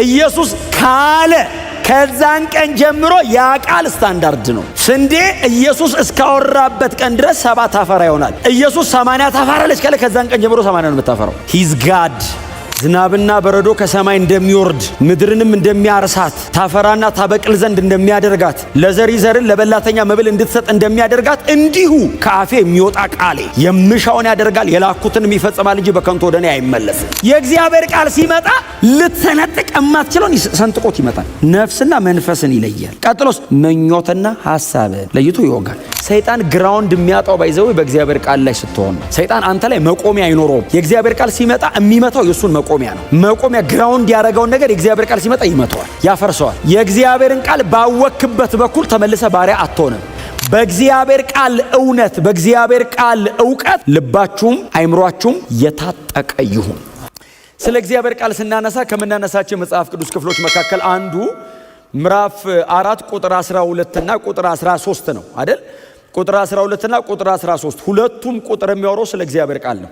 ኢየሱስ ካለ ከዛን ቀን ጀምሮ ያ ቃል ስታንዳርድ ነው። ስንዴ ኢየሱስ እስካወራበት ቀን ድረስ 7 ታፈራ ይሆናል። ኢየሱስ 80 ታፈራለች ካለ ከዛን ቀን ጀምሮ 80 ነው የምታፈራው። ሂዝ ጋድ። ዝናብና በረዶ ከሰማይ እንደሚወርድ ምድርንም እንደሚያርሳት ታፈራና ታበቅል ዘንድ እንደሚያደርጋት ለዘሪ ዘርን ለበላተኛ መብል እንድትሰጥ እንደሚያደርጋት እንዲሁ ከአፌ የሚወጣ ቃሌ የምሻውን ያደርጋል የላኩትንም ይፈጽማል እንጂ በከንቱ ወደ እኔ አይመለስም። የእግዚአብሔር ቃል ሲመጣ ልትሰነጥቅ የማትችለውን ሰንጥቆት ይመጣል። ነፍስና መንፈስን ይለያል። ቀጥሎስ ምኞትና ሐሳብን ለይቶ ይወጋል። ሰይጣን ግራውንድ የሚያጣው ባይዘው በእግዚአብሔር ቃል ላይ ስትሆን ነው። ሰይጣን አንተ ላይ መቆሚያ አይኖረውም። የእግዚአብሔር ቃል ሲመጣ የሚመታው የሱን መቆሚያ ነው። መቆሚያ ግራውንድ ያደረገውን ነገር የእግዚአብሔር ቃል ሲመጣ ይመታዋል፣ ያፈርሰዋል። የእግዚአብሔርን ቃል ባወክበት በኩል ተመልሰ ባሪያ አትሆንም። በእግዚአብሔር ቃል እውነት፣ በእግዚአብሔር ቃል ዕውቀት ልባችሁም አይምሯችሁም የታጠቀ ይሁን። ስለ እግዚአብሔር ቃል ስናነሳ ከምናነሳቸው መጽሐፍ ቅዱስ ክፍሎች መካከል አንዱ ምዕራፍ 4 ቁጥር 12 እና ቁጥር 13 ነው አይደል? ቁጥር 12 እና ቁጥር 13 ሁለቱም ቁጥር የሚያወራው ስለ እግዚአብሔር ቃል ነው።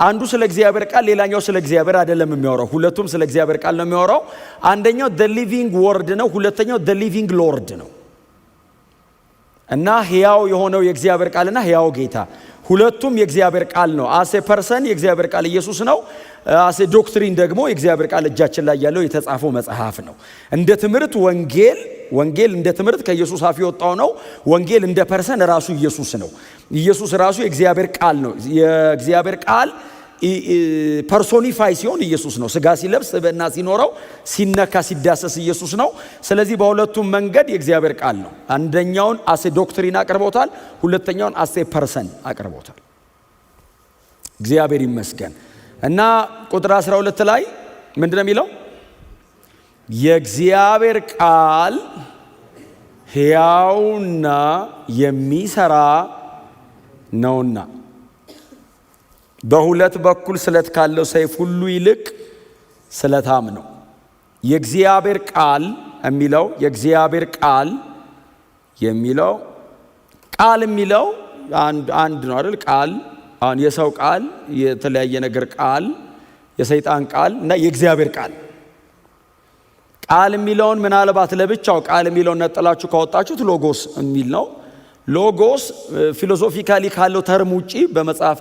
አንዱ ስለ እግዚአብሔር ቃል፣ ሌላኛው ስለ እግዚአብሔር አይደለም የሚያወራው። ሁለቱም ስለ እግዚአብሔር ቃል ነው የሚያወራው። አንደኛው the living word ነው፣ ሁለተኛው the living lord ነው። እና ሕያው የሆነው የእግዚአብሔር ቃልና ሕያው ጌታ ሁለቱም የእግዚአብሔር ቃል ነው። አሴ ፐርሰን የእግዚአብሔር ቃል ኢየሱስ ነው። አሴ ዶክትሪን ደግሞ የእግዚአብሔር ቃል እጃችን ላይ ያለው የተጻፈው መጽሐፍ ነው። እንደ ትምህርት ወንጌል እንደ ትምህርት ከኢየሱስ አፍ የወጣው ነው። ወንጌል እንደ ፐርሰን ራሱ ኢየሱስ ነው። ኢየሱስ ራሱ የእግዚአብሔር ቃል ነው። የእግዚአብሔር ቃል ፐርሶኒፋይ ሲሆን ኢየሱስ ነው። ስጋ ሲለብስ ስብዕና ሲኖረው ሲነካ ሲዳሰስ ኢየሱስ ነው። ስለዚህ በሁለቱም መንገድ የእግዚአብሔር ቃል ነው። አንደኛውን አሴ ዶክትሪን አቅርቦታል፣ ሁለተኛውን አሴ ፐርሰን አቅርቦታል። እግዚአብሔር ይመስገን። እና ቁጥር 12 ላይ ምንድነው የሚለው? የእግዚአብሔር ቃል ሕያውና የሚሰራ ነውና በሁለት በኩል ስለት ካለው ሰይፍ ሁሉ ይልቅ ስለታም ነው። የእግዚአብሔር ቃል የሚለው የእግዚአብሔር ቃል የሚለው አንድ ነው አይደል? ቃል አሁን የሰው ቃል፣ የተለያየ ነገር ቃል፣ የሰይጣን ቃል እና የእግዚአብሔር ቃል የሚለውን ምናልባት ለብቻው ቃል የሚለውን ነጥላችሁ ካወጣችሁት ሎጎስ የሚል ነው። ሎጎስ ፊሎሶፊካሊ ካለው ተርም ውጪ በመጽሐፍ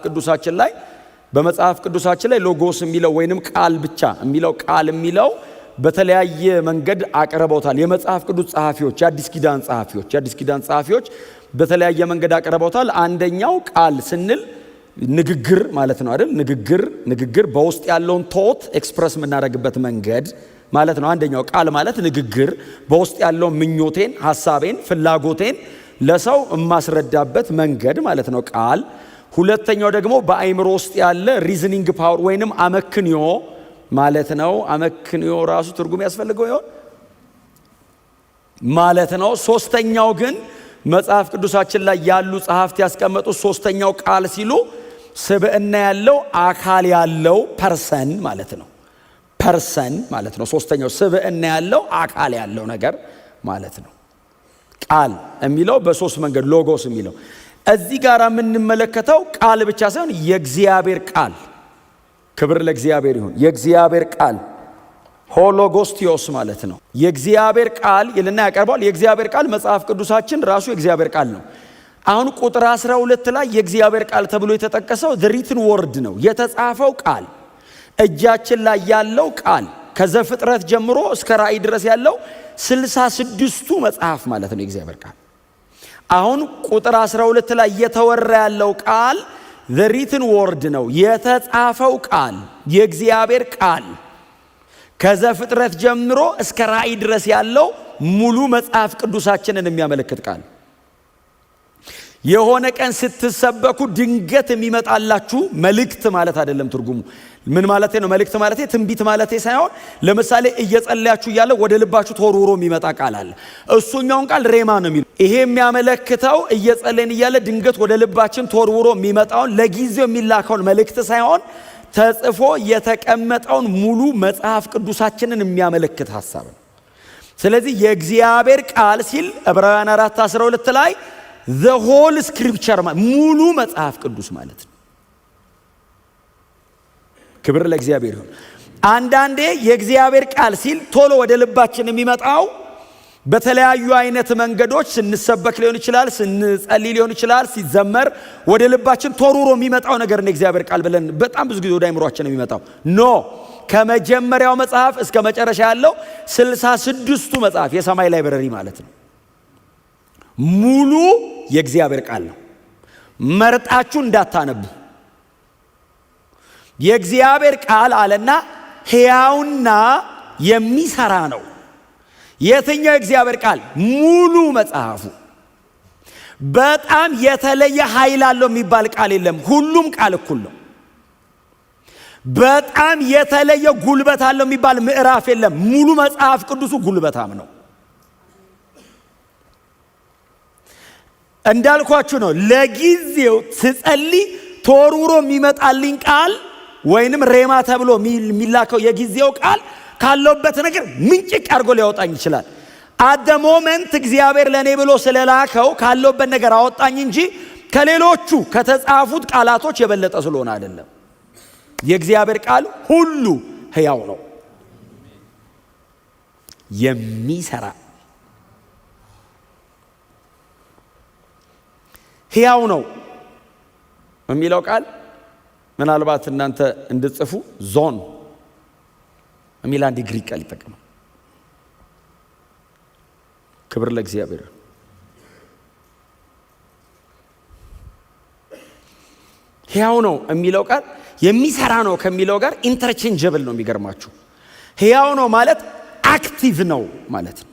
ቅዱሳችን ላይ ሎጎስ የሚለው ወይንም ቃል ብቻ የሚለው ቃል የሚለው በተለያየ መንገድ አቅርበውታል። የመጽሐፍ ቅዱስ ጸሐፊዎች፣ የአዲስ ኪዳን ጸሐፊዎች በተለያየ መንገድ አቅርበውታል። አንደኛው ቃል ስንል ንግግር ማለት ነው አይደል? ንግግር በውስጥ ያለውን ቶት ኤክስፕረስ የምናደርግበት መንገድ ማለት ነው። አንደኛው ቃል ማለት ንግግር በውስጥ ያለውን ምኞቴን፣ ሐሳቤን፣ ፍላጎቴን ለሰው የማስረዳበት መንገድ ማለት ነው ቃል። ሁለተኛው ደግሞ በአይምሮ ውስጥ ያለ ሪዝኒንግ ፓወር ወይንም አመክንዮ ማለት ነው። አመክንዮ ራሱ ትርጉም ያስፈልገው ይሆን ማለት ነው። ሶስተኛው ግን መጽሐፍ ቅዱሳችን ላይ ያሉ ጸሐፍት ያስቀመጡት ሶስተኛው ቃል ሲሉ ስብዕና ያለው አካል ያለው ፐርሰን ማለት ነው። ሶስተኛው ስብዕና ያለው አካል ያለው ነገር ማለት ነው። ቃል የሚለው በሶስት መንገድ ሎጎስ የሚለው እዚህ ጋር የምንመለከተው ቃል ብቻ ሳይሆን የእግዚአብሔር ቃል፣ ክብር ለእግዚአብሔር ይሁን። የእግዚአብሔር ቃል ሆሎጎስቲዮስ ማለት ነው። የእግዚአብሔር ቃል ይልና ያቀርባል። የእግዚአብሔር ቃል መጽሐፍ ቅዱሳችን ራሱ የእግዚአብሔር ቃል ነው። አሁን ቁጥር 12 ላይ የእግዚአብሔር ቃል ተብሎ የተጠቀሰው the written word ነው። የተጻፈው ቃል እጃችን ላይ ያለው ቃል ከዘፍጥረት ጀምሮ እስከ ራእይ ድረስ ያለው 66ቱ መጽሐፍ ማለት ነው የእግዚአብሔር ቃል። አሁን ቁጥር 12 ላይ እየተወራ ያለው ቃል the written word ነው። የተጻፈው ቃል የእግዚአብሔር ቃል ከዘፍጥረት ጀምሮ እስከ ራእይ ድረስ ያለው ሙሉ መጽሐፍ ቅዱሳችንን የሚያመለክት ቃል። የሆነ ቀን ስትሰበኩ ድንገት የሚመጣላችሁ መልእክት ማለት አይደለም ትርጉሙ። ምን ማለት ነው? መልእክት ማለት ትንቢት ማለት ሳይሆን ለምሳሌ እየጸለያችሁ እያለ ወደ ልባችሁ ተወርውሮ የሚመጣ ቃል አለ። እሱኛውን ቃል ሬማ ነው የሚለው። ይሄ የሚያመለክተው እየጸለይን እያለ ድንገት ወደ ልባችን ተወርውሮ የሚመጣውን ለጊዜው የሚላከውን መልእክት ሳይሆን ተጽፎ የተቀመጠውን ሙሉ መጽሐፍ ቅዱሳችንን የሚያመለክት ሐሳብ ነው። ስለዚህ የእግዚአብሔር ቃል ሲል ዕብራውያን 4:12 ላይ the whole scripture ሙሉ መጽሐፍ ቅዱስ ማለት ነው። ክብር ለእግዚአብሔር ይሁን። አንዳንዴ የእግዚአብሔር ቃል ሲል ቶሎ ወደ ልባችን የሚመጣው በተለያዩ አይነት መንገዶች ስንሰበክ ሊሆን ይችላል፣ ስንጸልይ ሊሆን ይችላል፣ ሲዘመር ወደ ልባችን ቶሩሮ የሚመጣው ነገር ነው የእግዚአብሔር ቃል ብለን በጣም ብዙ ጊዜ ወደ አይምሮአችን የሚመጣው ኖ። ከመጀመሪያው መጽሐፍ እስከ መጨረሻ ያለው 66ቱ መጽሐፍ የሰማይ ላይብረሪ ማለት ነው። ሙሉ የእግዚአብሔር ቃል ነው። መርጣችሁ እንዳታነቡ። የእግዚአብሔር ቃል አለና ሕያውና የሚሰራ ነው። የትኛው የእግዚአብሔር ቃል? ሙሉ መጽሐፉ። በጣም የተለየ ኃይል አለው የሚባል ቃል የለም። ሁሉም ቃል እኩል ነው። በጣም የተለየ ጉልበት አለው የሚባል ምዕራፍ የለም። ሙሉ መጽሐፍ ቅዱሱ ጉልበታም ነው። እንዳልኳችሁ ነው። ለጊዜው ስጸልይ ተወርውሮ የሚመጣልኝ ቃል ወይንም ሬማ ተብሎ የሚላከው የጊዜው ቃል ካለውበት ነገር ምንጭቅ አድርጎ ሊያወጣኝ ይችላል። አት ዘ ሞመንት እግዚአብሔር ለኔ ብሎ ስለላከው ካለውበት ነገር አወጣኝ እንጂ ከሌሎቹ ከተጻፉት ቃላቶች የበለጠ ስለሆነ አይደለም። የእግዚአብሔር ቃል ሁሉ ሕያው ነው፣ የሚሰራ ሕያው ነው የሚለው ቃል ምናልባት እናንተ እንድትጽፉ ዞን የሚል አንድ ግሪክ ቃል ይጠቀማል። ክብር ለእግዚአብሔር። ሕያው ነው የሚለው ቃል የሚሰራ ነው ከሚለው ጋር ኢንተርቼንጀብል ነው። የሚገርማችሁ ሕያው ነው ማለት አክቲቭ ነው ማለት ነው።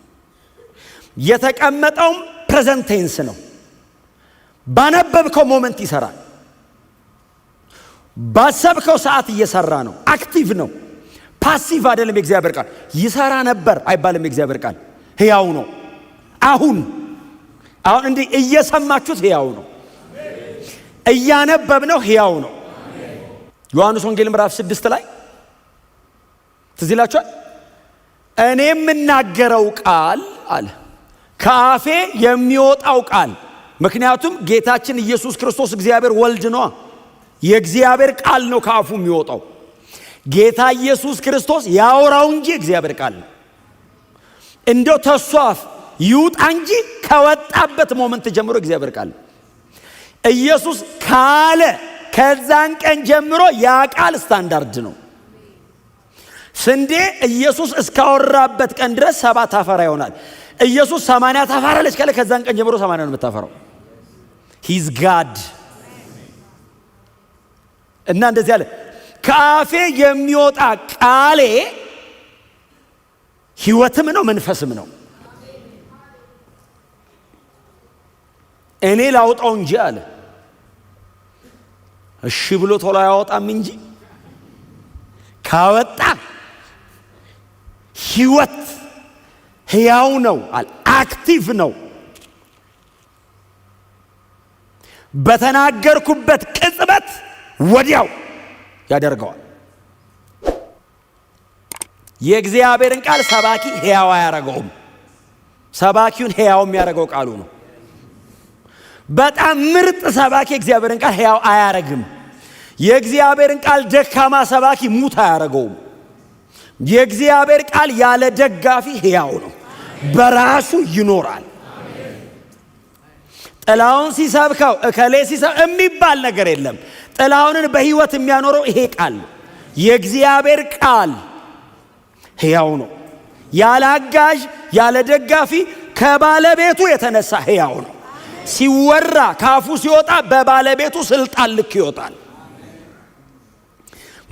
የተቀመጠውም ፕሬዘንት ቴንስ ነው። ባነበብከው ሞመንት ይሰራል። ባሰብከው ሰዓት እየሰራ ነው። አክቲቭ ነው። ፓሲቭ አይደለም። የእግዚአብሔር ቃል ይሰራ ነበር አይባልም። የእግዚአብሔር ቃል ሕያው ነው። አሁን እንዲህ እየሰማችሁት ሕያው ነው። እያነበብነው ሕያው ነው። ዮሐንስ ወንጌል ምዕራፍ 6 ላይ ትዝ ይላችኋል። እኔ የምናገረው ቃል አለ ከአፌ የሚወጣው ቃል። ምክንያቱም ጌታችን ኢየሱስ ክርስቶስ እግዚአብሔር ወልድ ነው። የእግዚአብሔር ቃል ነው ከአፉ የሚወጣው። ጌታ ኢየሱስ ክርስቶስ ያወራው እንጂ እግዚአብሔር ቃል ነው። እንደው ተሱ አፍ ይውጣ እንጂ ከወጣበት ሞመንት ጀምሮ እግዚአብሔር ቃል ነው። ኢየሱስ ካለ ከዛን ቀን ጀምሮ ያ ቃል ስታንዳርድ ነው። ስንዴ ኢየሱስ እስካወራበት ቀን ድረስ 7 አፈራ ይሆናል። ኢየሱስ 80 ታፈራለች ካለ ከዛን ቀን ጀምሮ 80 ነው የምታፈራው። ሂዝ ጋድ እና እንደዚህ አለ ከአፌ የሚወጣ ቃሌ ሕይወትም ነው መንፈስም ነው። እኔ ላውጣው እንጂ አለ። እሺ ብሎ ቶሎ አያወጣም እንጂ ካወጣ ሕይወት ሕያው ነው አለ። አክቲቭ ነው። በተናገርኩበት ቅጽበት ወዲያው ያደርገዋል። የእግዚአብሔርን ቃል ሰባኪ ሕያው አያረገውም። ሰባኪውን ሕያው የሚያረገው ቃሉ ነው። በጣም ምርጥ ሰባኪ የእግዚአብሔርን ቃል ሕያው አያረግም። የእግዚአብሔርን ቃል ደካማ ሰባኪ ሙት አያረገውም። የእግዚአብሔር ቃል ያለ ደጋፊ ሕያው ነው፣ በራሱ ይኖራል። ጥላውን ሲሰብከው እከሌ ሲሰብክ የሚባል ነገር የለም። ጥላውንን በሕይወት የሚያኖረው ይሄ ቃል ነው። የእግዚአብሔር ቃል ሕያው ነው። ያለ አጋዥ ያለ ደጋፊ ከባለቤቱ የተነሳ ሕያው ነው። ሲወራ ካፉ ሲወጣ በባለቤቱ ስልጣን ልክ ይወጣል።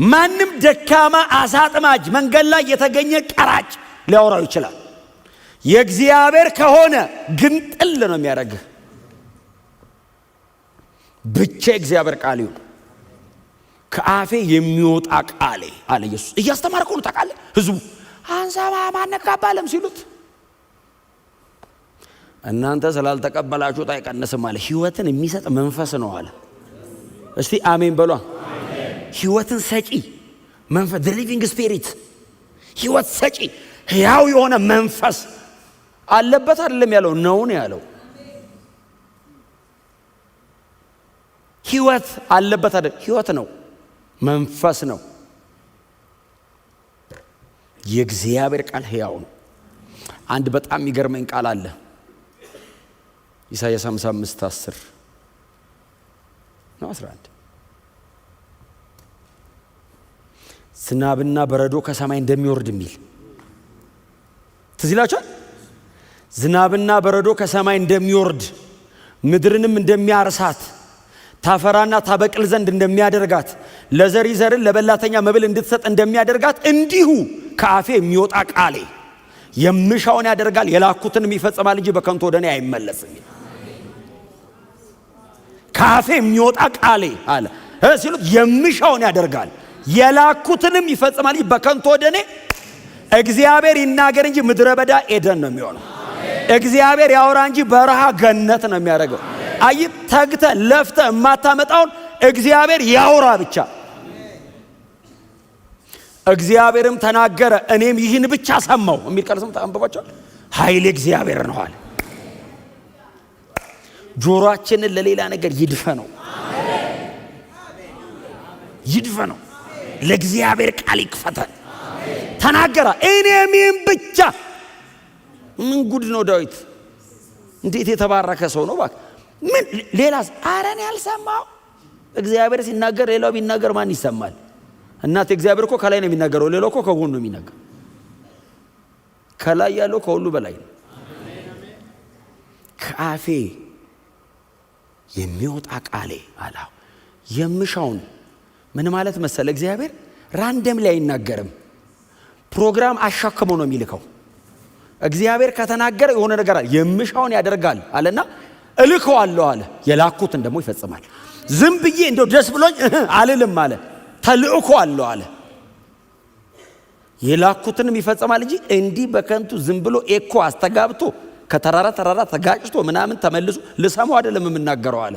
ማንም ደካማ አሳጥማጅ መንገድ ላይ የተገኘ ቀራጭ ሊያወራው ይችላል። የእግዚአብሔር ከሆነ ግን ጥል ነው የሚያደርግህ። ብቻ እግዚአብሔር ቃል ይሁን። ከአፌ የሚወጣ ቃሌ አለ ኢየሱስ። እያስተማረው ነው። ታውቃለህ ህዝቡ አንሰማም አንቀበልም ሲሉት እናንተ ስላልተቀበላችሁት አይቀንስም አለ። ሕይወትን የሚሰጥ መንፈስ ነው አለ። እስቲ አሜን በሏ። ሕይወትን ሰጪ መንፈስ the living spirit ሕይወት ሰጪ ሕያው የሆነ መንፈስ አለበት አይደለም ያለው ነው ያለው። ሕይወት አለበት አይደል? ሕይወት ነው፣ መንፈስ ነው። የእግዚአብሔር ቃል ሕያው ነው። አንድ በጣም የሚገርመኝ ቃል አለ። ኢሳይያስ 55:10 ነው 11 ዝናብና በረዶ ከሰማይ እንደሚወርድ የሚል ትዝ ይላችኋል። ዝናብና በረዶ ከሰማይ እንደሚወርድ ምድርንም እንደሚያርሳት ታፈራና ታበቅል ዘንድ እንደሚያደርጋት ለዘሪ ዘርን ለበላተኛ መብል እንድትሰጥ እንደሚያደርጋት እንዲሁ ከአፌ የሚወጣ ቃሌ የምሻውን ያደርጋል የላኩትንም ይፈጽማል እንጂ በከንቱ ወደ እኔ አይመለስም። ከአፌ የሚወጣ ቃሌ አለ ሲሉት የምሻውን ያደርጋል የላኩትንም ይፈጽማል እንጂ በከንቱ ወደ እኔ። እግዚአብሔር ይናገር እንጂ ምድረ በዳ ኤደን ነው የሚሆነው። እግዚአብሔር ያወራ እንጂ በረሃ ገነት ነው የሚያደርገው። አይ ተግተ ለፍተ የማታመጣውን እግዚአብሔር ያወራ ብቻ። እግዚአብሔርም ተናገረ እኔም ይህን ብቻ ሰማው የሚል ቃል ሰምታ አንበባቸዋል። ኃይል እግዚአብሔር ነው አለ። ጆሮአችንን ለሌላ ነገር ይድፈነው፣ ይድፈነው። ለእግዚአብሔር ቃል ይክፈተን። ተናገረ እኔም ይህን ብቻ። ምን ጉድ ነው ዳዊት! እንዴት የተባረከ ሰው ነው ባክ! ምን ሌላስ አረን ያልሰማው? እግዚአብሔር ሲናገር ሌላው ቢናገር ማን ይሰማል? እናት እግዚአብሔር እኮ ከላይ ነው የሚናገረው፣ ሌላው እኮ ከጎን ነው የሚናገረው። ከላይ ያለው ከሁሉ በላይ ነው። ከአፌ የሚወጣ ቃሌ አላ የምሻውን ምን ማለት መሰለ? እግዚአብሔር ራንደም ላይ አይናገርም። ፕሮግራም አሻክሞ ነው የሚልከው። እግዚአብሔር ከተናገረ የሆነ ነገር አለ፣ የምሻውን ያደርጋል አለና እልከዋለሁ አለ። የላኩትን ደግሞ ይፈጽማል። ዝም ብዬ እንደው ደስ ብሎኝ አልልም አለ። ተልእኮአለሁ አለ። የላኩትንም ይፈጽማል እንጂ እንዲህ በከንቱ ዝም ብሎ ኤኮ አስተጋብቶ ከተራራ ተራራ ተጋጭቶ ምናምን ተመልሶ ልሰማው አይደለም የምናገረው አለ።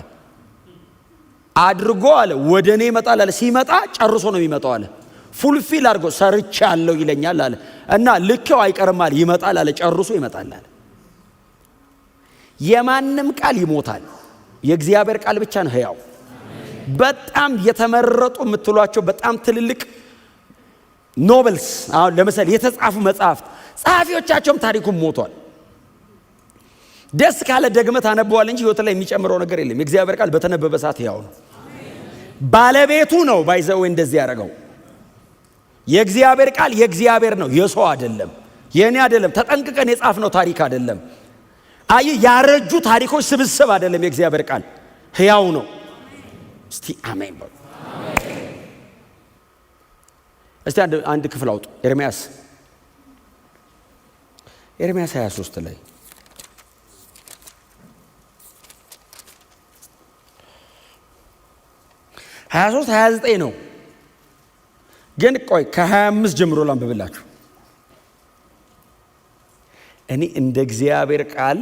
አድርጎ አለ ወደ እኔ ይመጣል አለ። ሲመጣ ጨርሶ ነው የሚመጣው አለ። ፉልፊል አድርጎ ሰርቻለሁ ይለኛል አለ። እና ልኬው አይቀርም አለ። ይመጣል አለ። ጨርሶ ይመጣል አለ። የማንም ቃል ይሞታል፣ የእግዚአብሔር ቃል ብቻ ነው ሕያው። በጣም የተመረጡ የምትሏቸው በጣም ትልልቅ ኖቨልስ አሁን ለምሳሌ የተጻፉ መጽሐፍት ጸሐፊዎቻቸውም ታሪኩም ሞቷል። ደስ ካለ ደግመት አነበዋል እንጂ ህይወት ላይ የሚጨምረው ነገር የለም። የእግዚአብሔር ቃል በተነበበ ሰዓት ሕያው ነው። ባለቤቱ ነው ባይዘው እንደዚህ ያደረገው። የእግዚአብሔር ቃል የእግዚአብሔር ነው፣ የሰው አይደለም፣ የኔ አይደለም፣ ተጠንቅቀን የጻፍነው ታሪክ አይደለም። አይ ያረጁ ታሪኮች ስብስብ አይደለም። የእግዚአብሔር ቃል ሕያው ነው። እስቲ አሜን በሉ። እስቲ አንድ ክፍል አውጡ። ኤርምያስ 23 ላይ ሀያ 29 ነው ግን ቆይ ከ25 ጀምሮ ላንብብላችሁ። እኔ እንደ እግዚአብሔር ቃል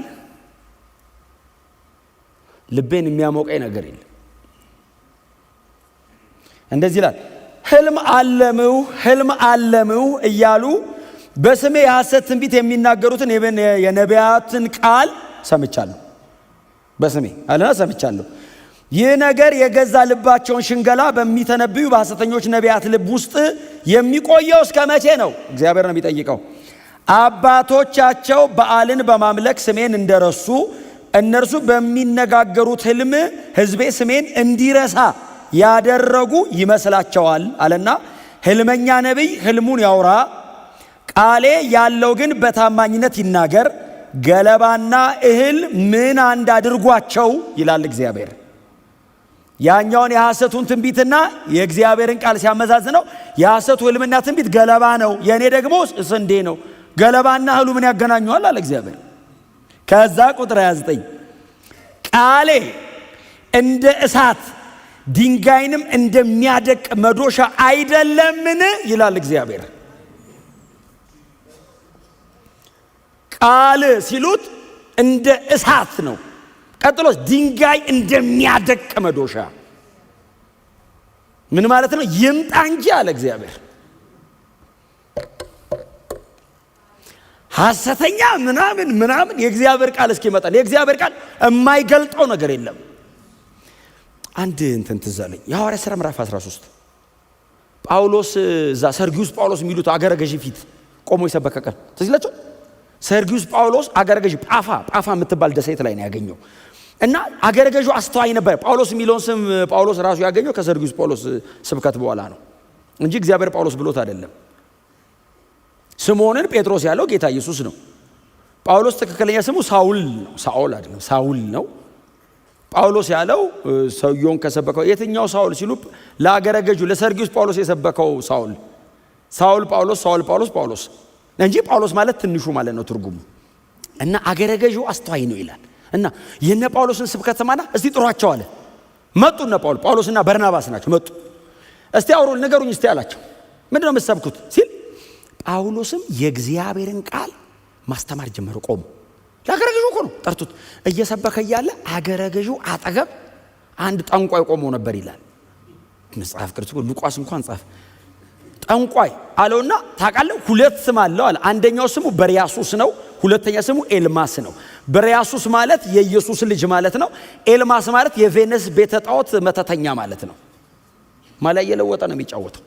ልቤን የሚያሞቀኝ ነገር የለም። እንደዚህ ይላል፣ ህልም አለምው እያሉ በስሜ የሐሰት ትንቢት የሚናገሩትን የነቢያትን ቃል ሰምቻለሁ። በስሜ አለና ሰምቻለሁ። ይህ ነገር የገዛ ልባቸውን ሽንገላ በሚተነብዩ በሐሰተኞች ነቢያት ልብ ውስጥ የሚቆየው እስከ መቼ ነው? እግዚአብሔር ነው የሚጠይቀው። አባቶቻቸው በዓልን በማምለክ ስሜን እንደረሱ እነርሱ በሚነጋገሩት ህልም ሕዝቤ ስሜን እንዲረሳ ያደረጉ ይመስላቸዋል አለና፣ ህልመኛ ነቢይ ህልሙን ያውራ፣ ቃሌ ያለው ግን በታማኝነት ይናገር። ገለባና እህል ምን አንድ አድርጓቸው ይላል እግዚአብሔር። ያኛውን የሐሰቱን ትንቢትና የእግዚአብሔርን ቃል ሲያመዛዝነው የሐሰቱ ህልምና ትንቢት ገለባ ነው፣ የኔ ደግሞ ስንዴ ነው። ገለባና እህሉ ምን ያገናኘዋል አለ እግዚአብሔር። ከዛ ቁጥር 29 ቃሌ እንደ እሳት ድንጋይንም እንደሚያደቅ መዶሻ አይደለምን ይላል እግዚአብሔር። ቃል ሲሉት እንደ እሳት ነው። ቀጥሎስ ድንጋይ እንደሚያደቅ መዶሻ ምን ማለት ነው? ይምጣ እንጂ አለ እግዚአብሔር። ሐሰተኛ ምናምን የእግዚአብሔር ቃል እስኪመጣል የእግዚአብሔር ቃል የማይገልጠው ነገር የለም። አንድ እንትን ትዝ አለኝ። የሐዋርያት ሥራ ምዕራፍ 13 ጳውሎስ እዛ ሰርጊዩስ ጳውሎስ የሚሉት አገረ ገዢ ፊት ቆሞ የሰበከ ቀን ትዝ ይላችሁ። ሰርጊዩስ ጳውሎስ አገረ ገዥ ጳፋ የምትባል ደሴት ላይ ነው ያገኘው። እና አገረ ገዡ አስተዋይ ነበር። ጳውሎስ የሚለውን ስም ጳውሎስ ራሱ ያገኘው ከሰርጊዩስ ጳውሎስ ስብከት በኋላ ነው እንጂ እግዚአብሔር ጳውሎስ ብሎት አይደለም። ስምዖንን ጴጥሮስ ያለው ጌታ ኢየሱስ ነው። ጳውሎስ ትክክለኛ ስሙ ሳውል ነው። ሳኦል አይደለም፣ ሳውል ነው። ጳውሎስ ያለው ሰውየውን ከሰበከው የትኛው ሳውል ሲሉ ለአገረ ገዡ ለሰርጊዩስ ጳውሎስ የሰበከው ሳውል ጳውሎስ እንጂ ጳውሎስ ማለት ትንሹ ማለት ነው ትርጉሙ። እና አገረ ገዡ አስተዋይ ነው ይላል። እና የነ ጳውሎስን ስብከት ሰማና እስቲ ጥሯቸው አለ። መጡ እነ ጳውሎስና በርናባስ ናቸው። መጡ። እስቲ አውሩ ንገሩኝ እስቲ አላቸው። ምንድነው የምትሰብኩት ሲል ጳውሎስም የእግዚአብሔርን ቃል ማስተማር ጀመሩ። ቆሙ። ለአገረ ገዡ እኮ ነው ጠርቱት። እየሰበከ እያለ አገረ ገዡ አጠገብ አንድ ጠንቋይ ቆሞ ነበር ይላል መጽሐፍ ቅዱስ። ሉቃስ እንኳን ጻፈ። ጠንቋይ አለውና ታውቃለህ ሁለት ስም አለው አለ። አንደኛው ስሙ በርያሱስ ነው፣ ሁለተኛ ስሙ ኤልማስ ነው። በርያሱስ ማለት የኢየሱስ ልጅ ማለት ነው። ኤልማስ ማለት የቬነስ ቤተ ጣዖት መተተኛ ማለት ነው። ማላ እየለወጠ ነው የሚጫወተው።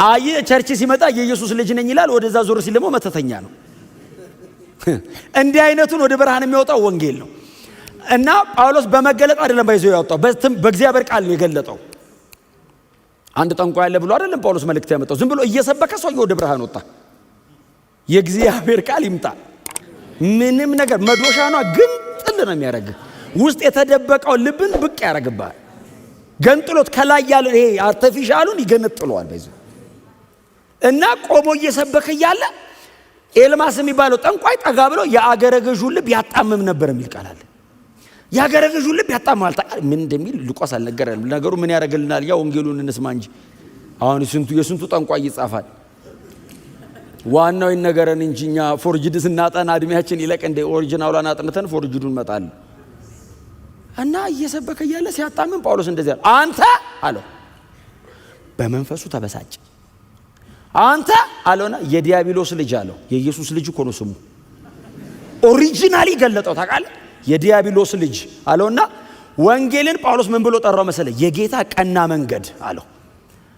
አየ ቸርች ሲመጣ የኢየሱስ ልጅ ነኝ ይላል። ወደዛ ዞር ሲል ደግሞ መተተኛ ነው። እንዲህ አይነቱን ወደ ብርሃን የሚያወጣው ወንጌል ነው። እና ጳውሎስ በመገለጥ አይደለም ባይዘው ያወጣው፣ በእግዚአብሔር ቃል ነው የገለጠው። አንድ ጠንቋይ ያለ ብሎ አይደለም ጳውሎስ መልእክት ያመጣው። ዝም ብሎ እየሰበከ ሰውየው ወደ ብርሃን ወጣ። የእግዚአብሔር ቃል ይምጣ። ምንም ነገር መዶሻ ነው፣ ግን ጥል ነው የሚያደርግ። ውስጥ የተደበቀው ልብን ብቅ ያደርግባል። ገንጥሎት ከላይ ያለ ይሄ አርቲፊሻሉን ይገነጥለዋል ባይዘው። እና ቆሞ እየሰበከ እያለ ኤልማስ የሚባለው ጠንቋይ ጠጋ ብሎ የአገረ ገዡን ልብ ያጣምም ነበር የሚል ቃል አለ። የአገረ ገዡን ልብ ያጣምማል። ምን እንደሚል ሉቃስ አልነገረንም። ነገሩ ምን ያደርግልናል? ያ ወንጌሉን እንስማ እንጂ አሁን የስንቱ ጠንቋይ ይጻፋል። ዋናው ይነገረን እንጂ እኛ ፎርጅድ ስናጠና እድሜያችን ይለቅ እንደ ኦሪጂናሉን አጥንተን ፎርጅዱን መጣል። እና እየሰበከ እያለ ሲያጣምም ጳውሎስ እንደዚህ አለ። አንተ አለው። በመንፈሱ ተበሳጨ። አንተ አለውና የዲያብሎስ ልጅ አለው። የኢየሱስ ልጅ እኮ ነው ስሙ። ኦሪጂናሊ ገለጠው ታውቃለህ። የዲያብሎስ ልጅ አለውና ወንጌልን ጳውሎስ ምን ብሎ ጠራው መሰለ? የጌታ ቀና መንገድ አለው።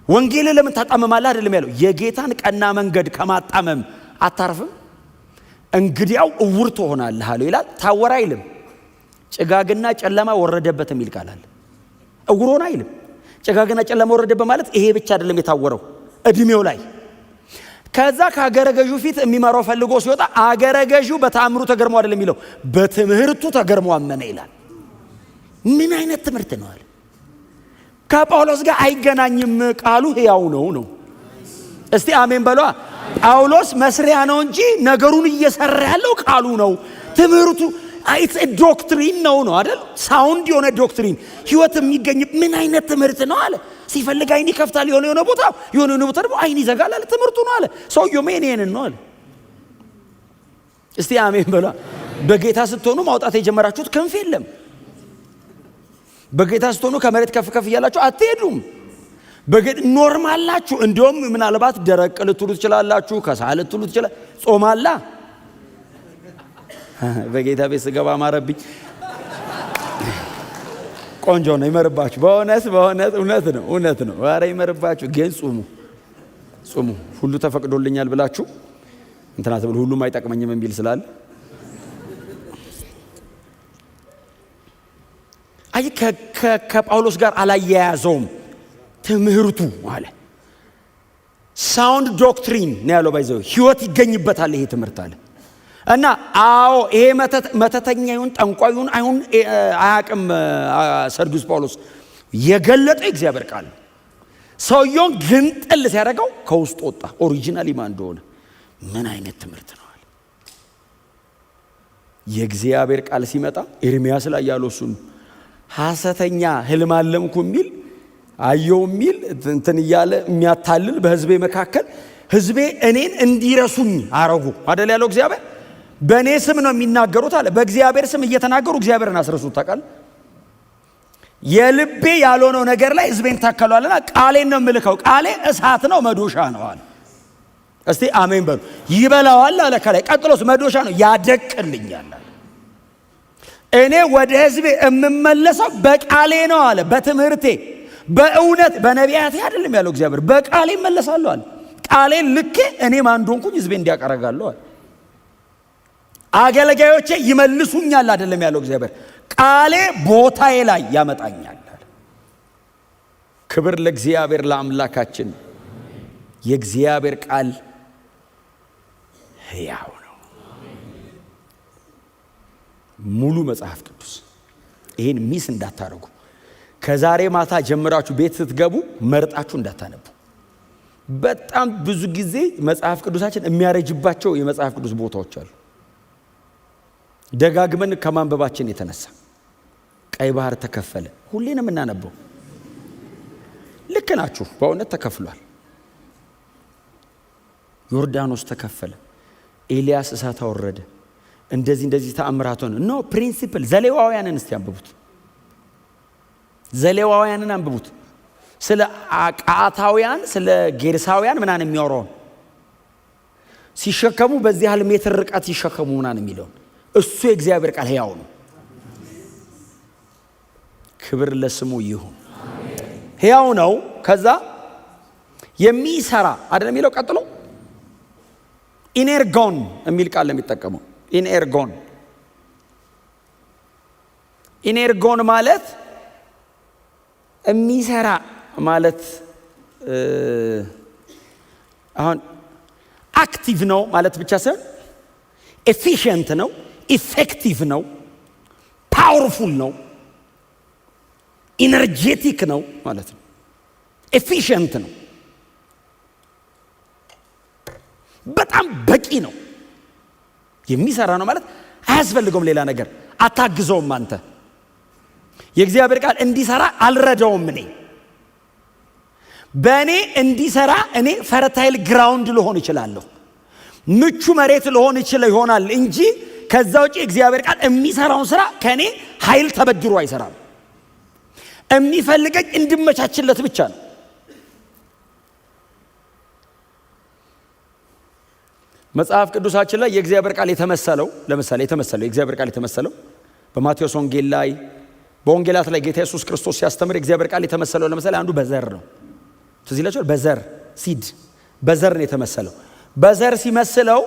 ወንጌልን ለምን ታጣመማለህ አይደለም ያለው። የጌታን ቀና መንገድ ከማጣመም አታርፍም፣ እንግዲያው እውር ትሆናለህ አለው ይላል። ታወራ አይልም። ጭጋግና ጨለማ ወረደበት የሚል ቃል አለ። እውር ሆነ አይልም። ጭጋግና ጨለማ ወረደበት ማለት ይሄ ብቻ አይደለም የታወረው እድሜው ላይ። ከዛ ከአገረ ገዡ ፊት የሚመራው ፈልጎ ሲወጣ አገረ ገዡ በታምሩ ተገርሞ አይደለም የሚለው፣ በትምህርቱ ተገርሞ አመነ ይላል። ምን አይነት ትምህርት ነው አለ። ከጳውሎስ ጋር አይገናኝም፣ ቃሉ ሕያው ነው። እስቲ አሜን በሏ። ጳውሎስ መስሪያ ነው እንጂ ነገሩን እየሰራ ያለው ቃሉ ነው። ትምህርቱ አይት ዶክትሪን ነው አይደል? ሳውንድ የሆነ ዶክትሪን ህይወት የሚገኝ ምን አይነት ትምህርት ነው አለ። ሲፈልግ አይን ይከፍታል፣ የሆነ ቦታ ደግሞ አይን ይዘጋል አለ። ትምህርቱ ነው አለ። ሰውየው ሜኔን ነው አለ። እስቲ አሜን በሏ። በጌታ ስትሆኑ ማውጣት የጀመራችሁት ክንፍ የለም። በጌታ ስትሆኑ ከመሬት ከፍ ከፍ እያላችሁ አትሄዱም። ኖርማል ናችሁ። እንዲሁም ምናልባት ደረቅ ልትሉ ትችላላችሁ፣ ከሳል ልትሉ ትችላላችሁ። ጾማላ በጌታ ቤት ስገባ አማረብኝ። ቆንጆ ነው፣ ይመርባችሁ። በእውነት እውነት ነው። ኧረ ይመርባችሁ። ግን ጹሙ ሁሉ ተፈቅዶልኛል ብላችሁ እንትና ተብሎ ሁሉም አይጠቅመኝም የሚል ስላለ አይ ከጳውሎስ ጋር አላያያዘውም። ትምህርቱ አለ ሳውንድ ዶክትሪን ነው ያለው። ባይዘው ህይወት ይገኝበታል ይሄ ትምህርት አለ። እና አዎ ይሄ መተተኛውን ጠንቋዩን አይሁን አያቅም ሰርጊዩስ ጳውሎስ የገለጠ እግዚአብሔር ቃል ነው። ሰውየውን ግንጥል ሲያደርገው ከውስጥ ወጣ ኦሪጂናሊ ማን እንደሆነ። ምን አይነት ትምህርት ነው አለ። የእግዚአብሔር ቃል ሲመጣ ኤርሚያስ ላይ ያለው እሱ ሐሰተኛ ህልም አለምኩ የሚል አየው የሚል እንትን እያለ የሚያታልል በህዝቤ መካከል ህዝቤ እኔን እንዲረሱኝ አረጉ አይደል ያለው እግዚአብሔር። በእኔ ስም ነው የሚናገሩት አለ። በእግዚአብሔር ስም እየተናገሩ እግዚአብሔርን አስረሱት። ታውቃለህ የልቤ ያልሆነው ነገር ላይ ህዝቤን ታከሏልና ቃሌን ነው የምልከው። ቃሌ እሳት ነው መዶሻ ነው አለ። እስቲ አሜን በሉ። ይበላዋል አለ ከላይ። ቀጥሎስ መዶሻ ነው ያደቅልኛል አለ። እኔ ወደ ህዝቤ የምመለሰው በቃሌ ነው አለ። በትምህርቴ በእውነት በነቢያቴ አይደለም ያለው እግዚአብሔር። በቃሌ እመለሳለሁ አለ። ቃሌን ልኬ እኔ ማን እንደሆንኩኝ ሕዝቤ እንዲያቀረጋለሁ። አገልጋዮቼ ይመልሱኛል አይደለም ያለው እግዚአብሔር፣ ቃሌ ቦታዬ ላይ ያመጣኛል። ክብር ለእግዚአብሔር ለአምላካችን። የእግዚአብሔር ቃል ሕያው ነው። ሙሉ መጽሐፍ ቅዱስ ይሄን ሚስ እንዳታረጉ። ከዛሬ ማታ ጀምራችሁ ቤት ስትገቡ መርጣችሁ እንዳታነቡ። በጣም ብዙ ጊዜ መጽሐፍ ቅዱሳችን የሚያረጅባቸው የመጽሐፍ ቅዱስ ቦታዎች አሉ። ደጋግመን ከማንበባችን የተነሳ ቀይ ባህር ተከፈለ፣ ሁሌ ነው የምናነበው። ልክ ናችሁ፣ በእውነት ተከፍሏል። ዮርዳኖስ ተከፈለ፣ ኤልያስ እሳት አወረደ፣ እንደዚህ ተአምራት ሆነ። ኖ ፕሪንሲፕል። ዘሌዋውያንን እስቲ አንብቡት፣ ዘሌዋውያንን አንብቡት። ስለ አቃታውያን ስለ ጌርሳውያን ምናን የሚያወራውን ሲሸከሙ በዚህ ያህል ሜትር ርቀት ሲሸከሙ ምናን የሚለውን እሱ የእግዚአብሔር ቃል ሕያው ነው። ክብር ለስሙ ይሁን። ሕያው ነው። ከዛ የሚሰራ አይደለም የሚለው ቀጥሎ ኢኔርጎን የሚል ቃል ለሚጠቀመው ኢኔርጎን ማለት የሚሰራ ማለት አሁን አክቲቭ ነው ማለት ብቻ ሳይሆን ኤፊሽንት ነው፣ ኢፌክቲቭ ነው፣ ፓወርፉል ነው፣ ኢነርጄቲክ ነው ማለት ነው። ኤፊሽንት ነው፣ በጣም በቂ ነው። የሚሰራ ነው ማለት አያስፈልገውም ሌላ ነገር፣ አታግዘውም። አንተ የእግዚአብሔር ቃል እንዲሰራ አልረዳውም። እኔ በእኔ እንዲሰራ እኔ ፈርታይል ግራውንድ ልሆን ይችላለሁ፣ ምቹ መሬት ልሆን ይሆናል እንጂ ከዛ ውጪ እግዚአብሔር ቃል የሚሰራውን ስራ ከእኔ ኃይል ተበድሮ አይሰራም። የሚፈልገኝ እንድመቻችለት ብቻ ነው። መጽሐፍ ቅዱሳችን ላይ የእግዚአብሔር ቃል የተመሰለው ለምሳሌ የእግዚአብሔር ቃል የተመሰለው በማቴዎስ ወንጌል ላይ በወንጌላት ላይ ጌታ ኢየሱስ ክርስቶስ ሲያስተምር የእግዚአብሔር ቃል የተመሰለው ለምሳሌ አንዱ በዘር ነው። ስለዚህ ይላችኋል በዘር ሲድ በዘር ነው የተመሰለው። በዘር ሲመስለው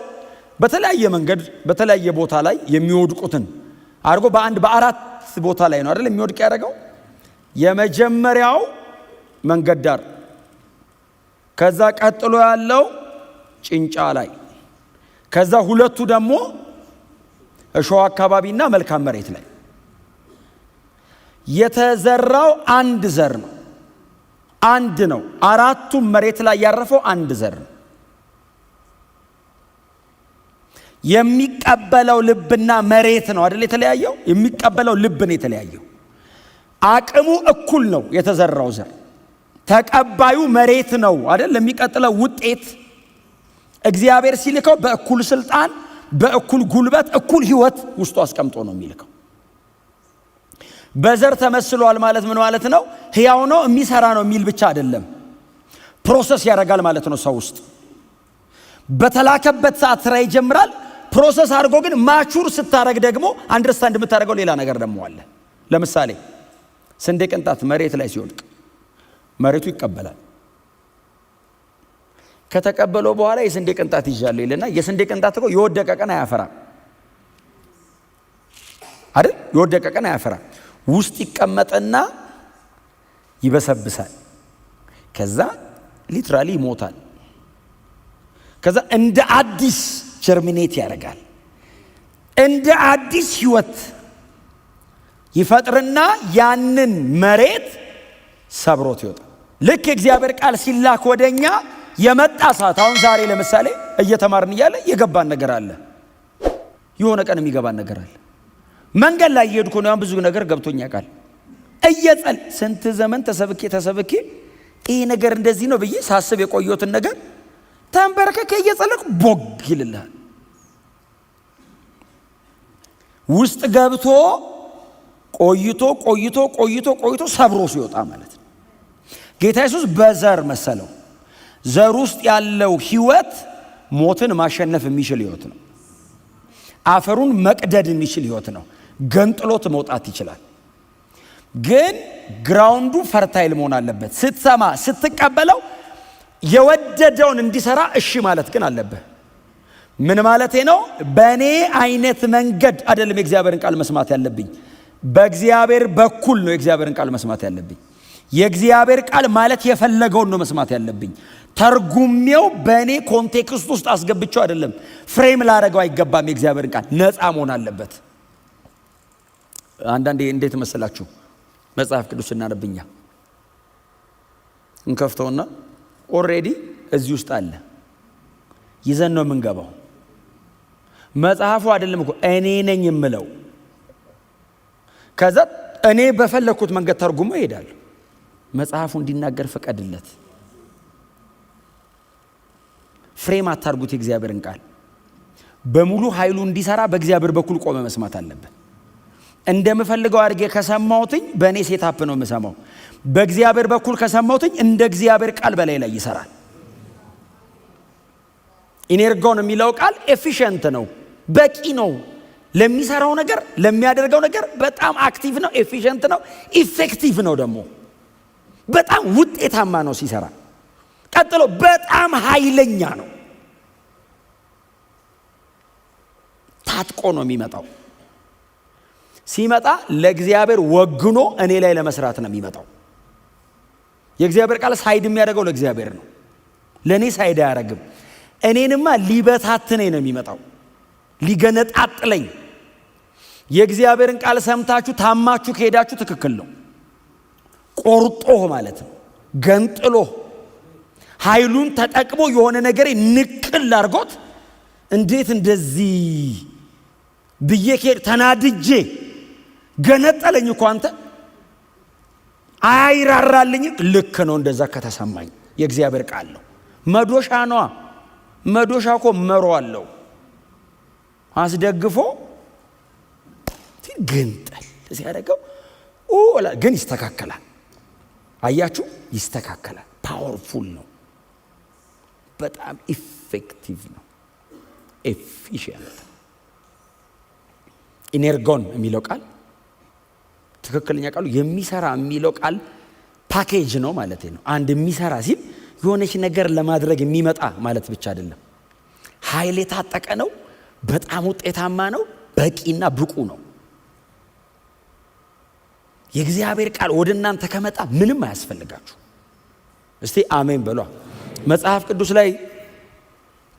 በተለያየ መንገድ በተለያየ ቦታ ላይ የሚወድቁትን አድርጎ በአራት ቦታ ላይ ነው አይደል የሚወድቅ ያደረገው። የመጀመሪያው መንገድ ዳር፣ ከዛ ቀጥሎ ያለው ጭንጫ ላይ፣ ከዛ ሁለቱ ደግሞ እሾህ አካባቢና መልካም መሬት ላይ። የተዘራው አንድ ዘር ነው፣ አንድ ነው። አራቱም መሬት ላይ ያረፈው አንድ ዘር ነው። የሚቀበለው ልብና መሬት ነው አይደል የተለያየው። የሚቀበለው ልብ ነው የተለያየው። አቅሙ እኩል ነው የተዘራው ዘር፣ ተቀባዩ መሬት ነው አይደል። ለሚቀጥለው ውጤት እግዚአብሔር ሲልከው በእኩል ስልጣን፣ በእኩል ጉልበት፣ እኩል ህይወት ውስጡ አስቀምጦ ነው የሚልከው። በዘር ተመስሏል ማለት ምን ማለት ነው? ሕያው ነው የሚሰራ ነው የሚል ብቻ አይደለም፣ ፕሮሰስ ያደርጋል ማለት ነው። ሰው ውስጥ በተላከበት ሰዓት ስራ ይጀምራል። ፕሮሰስ አድርጎ ግን ማቹር ስታረግ ደግሞ አንደርስታንድ የምታደርገው ሌላ ነገር ደግሞ አለ። ለምሳሌ ስንዴ ቅንጣት መሬት ላይ ሲወድቅ መሬቱ ይቀበላል። ከተቀበለው በኋላ የስንዴ ቅንጣት ይዣለሁ ይልና የስንዴ ቅንጣት እኮ የወደቀ ቀን አያፈራም አይደል? የወደቀ ቀን አያፈራም። ውስጥ ይቀመጥና ይበሰብሳል። ከዛ ሊትራሊ ይሞታል። ከዛ እንደ አዲስ ጀርሚኔት ያደርጋል። እንደ አዲስ ህይወት ይፈጥርና ያንን መሬት ሰብሮት ይወጣል። ልክ የእግዚአብሔር ቃል ሲላክ ወደኛ የመጣ ሰዓት፣ አሁን ዛሬ ለምሳሌ እየተማርን እያለ የገባን ነገር አለ። የሆነ ቀን የሚገባን ነገር አለ። መንገድ ላይ እየሄድኩ ነው፣ ብዙ ነገር ገብቶኛ ቃል ስንት ዘመን ተሰብኬ ይሄ ነገር እንደዚህ ነው ብዬ ሳስብ የቆየሁትን ነገር ተንበርከከ እየጸለቅ ቦግ ይልልሃል። ውስጥ ገብቶ ቆይቶ ሰብሮ ሲወጣ ማለት ነው። ጌታ ኢየሱስ በዘር መሰለው። ዘር ውስጥ ያለው ህይወት ሞትን ማሸነፍ የሚችል ህይወት ነው። አፈሩን መቅደድ የሚችል ህይወት ነው። ገንጥሎት መውጣት ይችላል። ግን ግራውንዱ ፈርታይል መሆን አለበት። ስትሰማ ስትቀበለው የወደደውን እንዲሰራ እሺ ማለት ግን አለብህ። ምን ማለቴ ነው? በእኔ አይነት መንገድ አይደለም የእግዚአብሔርን ቃል መስማት ያለብኝ፣ በእግዚአብሔር በኩል ነው የእግዚአብሔርን ቃል መስማት ያለብኝ። የእግዚአብሔር ቃል ማለት የፈለገውን ነው መስማት ያለብኝ። ተርጉሜው በእኔ ኮንቴክስት ውስጥ አስገብቼው አይደለም። ፍሬም ላደረገው አይገባም። የእግዚአብሔርን ቃል ነፃ መሆን አለበት። አንዳንዴ እንዴት መሰላችሁ? መጽሐፍ ቅዱስ እናነብኛ እንከፍተውና ኦሬዲ እዚህ ውስጥ አለ ይዘን ነው የምንገባው። መጽሐፉ አይደለም እኮ እኔ ነኝ የምለው። ከዛ እኔ በፈለኩት መንገድ ተርጉሞ ይሄዳል። መጽሐፉ እንዲናገር ፍቀድለት። ፍሬም አታርጉት። የእግዚአብሔርን ቃል በሙሉ ኃይሉ እንዲሰራ በእግዚአብሔር በኩል ቆመ መስማት አለብን። እንደምፈልገው አድርጌ ከሰማሁትኝ በእኔ ሴታፕ ነው የምሰማው። በእግዚአብሔር በኩል ከሰማሁትኝ እንደ እግዚአብሔር ቃል በላይ ላይ ይሰራል። ኢነርጎን የሚለው ቃል ኤፊሽንት ነው፣ በቂ ነው ለሚሰራው ነገር፣ ለሚያደርገው ነገር በጣም አክቲቭ ነው፣ ኤፊሽንት ነው፣ ኢፌክቲቭ ነው፣ ደግሞ በጣም ውጤታማ ነው ሲሰራ። ቀጥሎ በጣም ኃይለኛ ነው። ታጥቆ ነው የሚመጣው። ሲመጣ ለእግዚአብሔር ወግኖ እኔ ላይ ለመስራት ነው የሚመጣው። የእግዚአብሔር ቃል ሳይድ የሚያደርገው ለእግዚአብሔር ነው፣ ለእኔ ሳይድ አያደርግም። እኔንማ ሊበታትነኝ ነው የሚመጣው፣ ሊገነጣጥለኝ። የእግዚአብሔርን ቃል ሰምታችሁ ታማችሁ ከሄዳችሁ ትክክል ነው። ቆርጦ ማለት ነው፣ ገንጥሎ ኃይሉን ተጠቅሞ የሆነ ነገር ንቅል አድርጎት እንዴት እንደዚህ ብዬ ከሄድ ተናድጄ ገነጠለኝ እኮ አንተ አይራራልኝ። ልክ ነው እንደዛ ከተሰማኝ የእግዚአብሔር ቃል ነው። መዶሻ ነዋ። መዶሻ እኮ መሮ አለው አስደግፎ ግንጠል ሲያደርገው ግን ይስተካከላል። አያችሁ፣ ይስተካከላል። ፓወርፉል ነው። በጣም ኢፌክቲቭ ነው። ኤፊሽንት። ኢነርጎን የሚለው ቃል ትክክለኛ ቃሉ የሚሰራ የሚለው ቃል ፓኬጅ ነው ማለት ነው። አንድ የሚሰራ ሲል የሆነች ነገር ለማድረግ የሚመጣ ማለት ብቻ አይደለም። ኃይል የታጠቀ ነው፣ በጣም ውጤታማ ነው፣ በቂና ብቁ ነው። የእግዚአብሔር ቃል ወደ እናንተ ከመጣ ምንም አያስፈልጋችሁ። እስቲ አሜን በሏ። መጽሐፍ ቅዱስ ላይ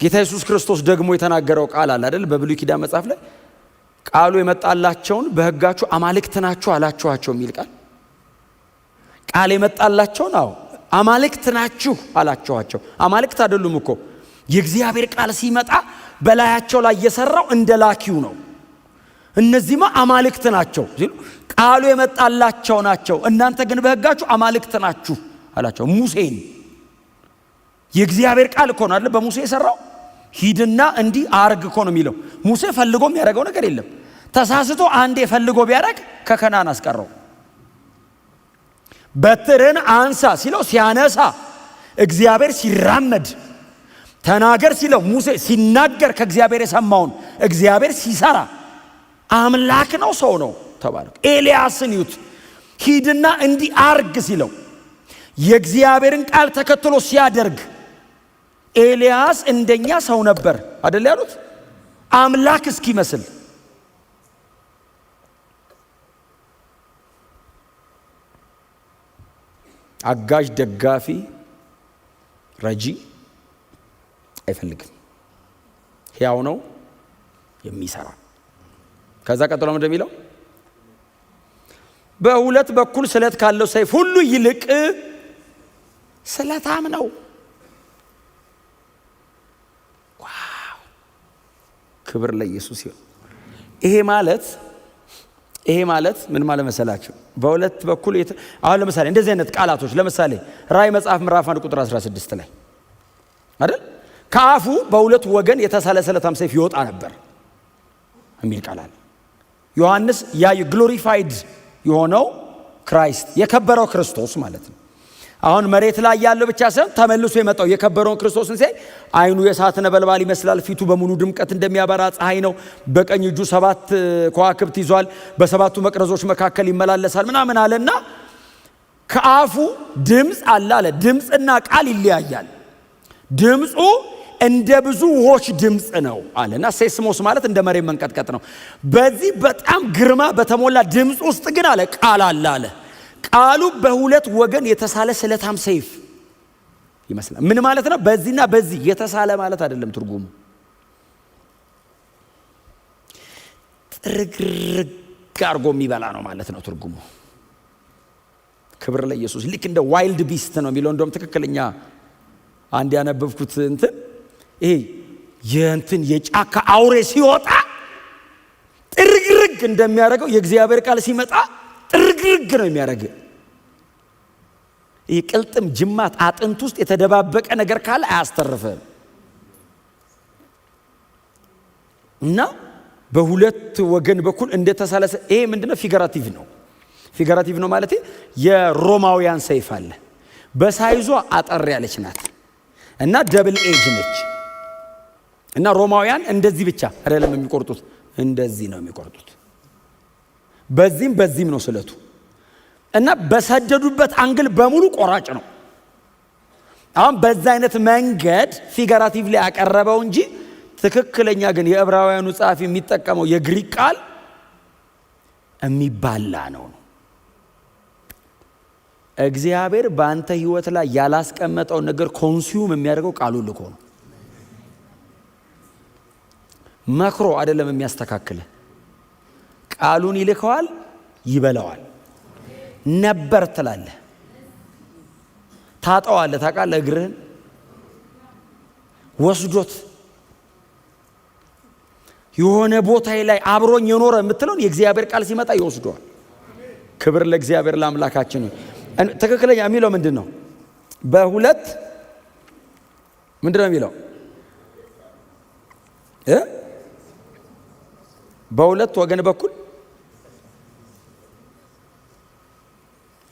ጌታ ኢየሱስ ክርስቶስ ደግሞ የተናገረው ቃል አለ አይደል? በብሉይ ኪዳን መጽሐፍ ላይ ቃሉ የመጣላቸውን በሕጋችሁ አማልክት ናችሁ አላችኋቸው የሚል ቃል የመጣላቸውን አማልክት ናችሁ አላችኋቸው። አማልክት አይደሉም እኮ። የእግዚአብሔር ቃል ሲመጣ በላያቸው ላይ የሰራው እንደ ላኪው ነው። እነዚህማ አማልክት ናቸው ሲሉ ቃሉ የመጣላቸው ናቸው። እናንተ ግን በሕጋችሁ አማልክት ናችሁ አላቸው ሙሴን። የእግዚአብሔር ቃል እኮ ነው አይደል? በሙሴ የሰራው ሂድና እንዲህ አርግ እኮ ነው የሚለው። ሙሴ ፈልጎ የሚያደርገው ነገር የለም። ተሳስቶ አንዴ ፈልጎ ቢያደርግ ከከናን አስቀረው። በትርን አንሳ ሲለው ሲያነሳ፣ እግዚአብሔር ሲራመድ፣ ተናገር ሲለው ሙሴ ሲናገር ከእግዚአብሔር የሰማውን እግዚአብሔር ሲሰራ አምላክ ነው ሰው ነው ተባለ። ኤልያስን ይዩት፣ ሂድና እንዲህ አርግ ሲለው የእግዚአብሔርን ቃል ተከትሎ ሲያደርግ ኤልያስ እንደኛ ሰው ነበር አይደል ያሉት? አምላክ እስኪመስል አጋዥ፣ ደጋፊ፣ ረጂ አይፈልግም። ሕያው ነው የሚሰራ። ከዛ ቀጥሎ እንደሚለው በሁለት በኩል ስለት ካለው ሰይፍ ሁሉ ይልቅ ስለታም ነው። ዋው! ክብር ለኢየሱስ ይሁን። ይሄ ማለት ምን ማለት መሰላችሁ? በሁለት በኩል አሁን ለምሳሌ እንደዚህ አይነት ቃላቶች ለምሳሌ ራእይ መጽሐፍ ምዕራፍ 1 ቁጥር 16 ላይ አይደል? ከአፉ በሁለት ወገን የተሳለ ስለታም ሰይፍ ይወጣ ነበር የሚል ቃል አለ። ዮሐንስ ያ ግሎሪፋይድ የሆነው ክራይስት የከበረው ክርስቶስ ማለት ነው። አሁን መሬት ላይ ያለው ብቻ ሳይሆን ተመልሶ የመጣው የከበረውን ክርስቶስን ሲያይ አይኑ የእሳት ነበልባል ይመስላል፣ ፊቱ በሙሉ ድምቀት እንደሚያበራ ፀሐይ ነው፣ በቀኝ እጁ 7 ከዋክብት ይዟል፣ በሰባቱ መቅረዞች መካከል ይመላለሳል ምናምን አለና ከአፉ ድምፅ አለ። ድምፅና ቃል ይለያያል። ድምፁ እንደ ብዙ ውኆች ድምፅ ነው አለና ሴስሞስ ማለት እንደ መሬት መንቀጥቀጥ ነው። በዚህ በጣም ግርማ በተሞላ ድምፅ ውስጥ ግን አለ ቃል አለ። ቃሉ በሁለት ወገን የተሳለ ስለታም ሰይፍ ይመስላል። ምን ማለት ነው? በዚህና በዚህ የተሳለ ማለት አይደለም ትርጉሙ። ጥርግርግ አርጎ የሚበላ ነው ማለት ነው ትርጉሙ። ክብር ለኢየሱስ። ልክ እንደ ዋይልድ ቢስት ነው የሚለው። እንደውም ትክክለኛ አንድ ያነበብኩት ይሄ የጫካ አውሬ ሲወጣ ጥርግርግ እንደሚያደርገው የእግዚአብሔር ቃል ሲመጣ ጥርግርግ ነው የሚያደርግ። ይሄ ቅልጥም ጅማት አጥንት ውስጥ የተደባበቀ ነገር ካለ አያስተርፍም። እና በሁለት ወገን በኩል እንደተሳለ ይሄ ምንድነው? ፊገራቲቭ ነው። ፊገራቲቭ ነው ማለት የሮማውያን ሰይፍ አለ። በሳይዟ አጠር ያለች ናት እና ደብል ኤጅ ነች። እና ሮማውያን እንደዚህ ብቻ አይደለም የሚቆርጡት፣ እንደዚህ ነው የሚቆርጡት። በዚህም በዚህም ነው ስለቱ። እና በሰደዱበት አንግል በሙሉ ቆራጭ ነው። አሁን በዛ አይነት መንገድ ፊገራቲቭ ላይ ያቀረበው እንጂ ትክክለኛ ግን የዕብራውያኑ ጸሐፊ የሚጠቀመው የግሪክ ቃል የሚባላ ነው። እግዚአብሔር በአንተ ህይወት ላይ ያላስቀመጠው ነገር ኮንሱም የሚያደርገው ቃሉን ልኮ ነው። መክሮ አይደለም የሚያስተካክለ። ቃሉን ይልከዋል፣ ይበላዋል። ነበር ትላለህ፣ ታጠዋለህ። ታውቃለህ፣ እግርህን ወስዶት የሆነ ቦታ ላይ አብሮኝ የኖረ የምትለውን የእግዚአብሔር ቃል ሲመጣ ይወስደዋል። ክብር ለእግዚአብሔር ለአምላካችን። ትክክለኛ የሚለው ምንድን ነው? በሁለት ምንድን ነው የሚለው? በሁለት ወገን በኩል